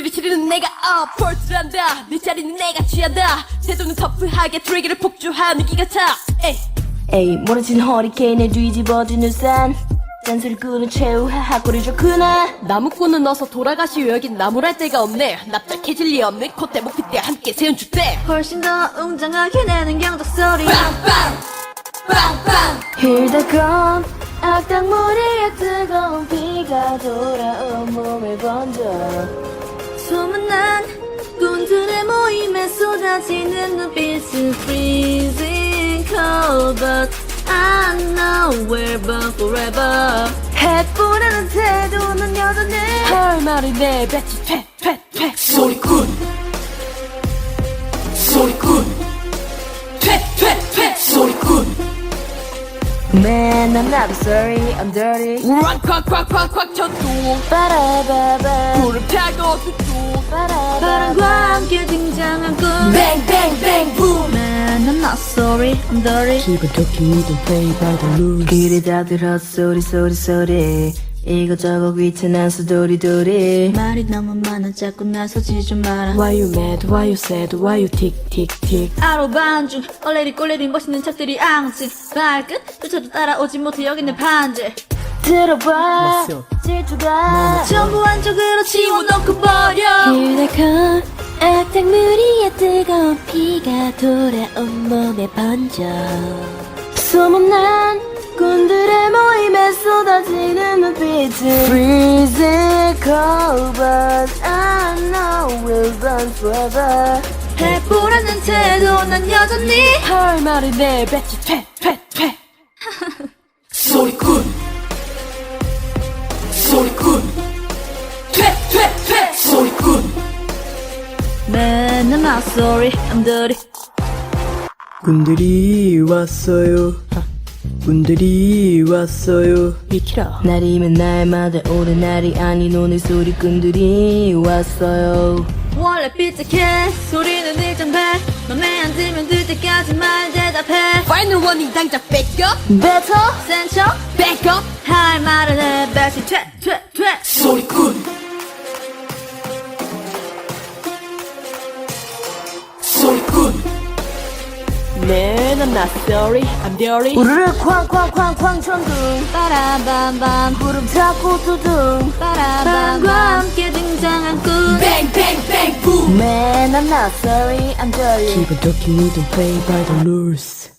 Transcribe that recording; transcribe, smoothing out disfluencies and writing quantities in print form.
소리를 지르는 내가 폴트란다 네 자리는 내가 취한다 태도는 터프하게 트랙을 폭주하는 기가 차 에이 무너진 허리케인에 뒤집어진 우산 잔소리 꾸는 최후하 꼬리 좋구나 나무꾼은 어서 돌아가시오 여긴 나무랄 데가 없네 납작해질 리 없는 콧대 목피 때 함께 세운 주대 훨씬 더 웅장하게 내는 경적 소리 빵빵 빵빵 Hear the gun 악당무리에 뜨거운 비가 돌아온 몸을 번져 소문난 꾼들의 모임에 쏟아지는 눈빛은 freezing cold but I know we're born forever 해보라는 태도는 여전히 할 말을 내뱉지 퇴퇴퇴 소리꾼 소리꾼 퇴퇴퇴 소리꾼 Man I'm not sorry I'm dirty 꽉꽉꽉꽉꽉 쳤도 빠라바바 구름 타고 뚝뚝 바람과 함께 등장한 꾼 뱅뱅뱅 붐 Man I'm not sorry I'm dirty 기분 좋게 we don't play by the rules 길에 다들 헛소리 소리 소리 이것저것 귀찮은 수도리도리 말이 너무 많아 자꾸 나서지 좀 마라 Why you mad why you sad why you tick tick tick 아로 반중 얼레리 꼴레리 멋있는 척들이 앙증 발끝조차도 따라오지 못해 여기는 반질 들어봐 질투가 전부 한쪽으로 치워놓고 버려 Here they come 악당무리에 뜨거운 피가 돌아온 몸에 번져 소문난 꾼들의 모임에 쏟아지는 눈빛은 Freezing cold but I know we'll burn forever 해보라는 태도 난 여전히 할 말을 내뱉지 퇴퇴퇴 소리꾼 소리꾼 퇴퇴퇴 소리꾼 Man I'm not sorry I'm dirty 꾼들이 왔어요. 꾼들이 왔어요. 비키라 날이면 날마다 오는 날이 아닌 오늘 소리꾼들이 왔어요 원래 삐딱해 소리는 일정배 맘에 안 들면 들 때까지 말 대답해 Final warning 당장 뺏겨 Better 센 척 뺏겨 할 말을 해 배시 퇴퇴퇴 소리꾼 소리꾼 Man I'm not sorry I'm dirty 우르르 쾅쾅쾅쾅 천둥 빠라밤밤 구름 타고 두둥 바람과 함께 등장한 꾼 뱅뱅뱅 붐 Man I'm not sorry I'm dirty 기분 좋게 we don't play by the rules.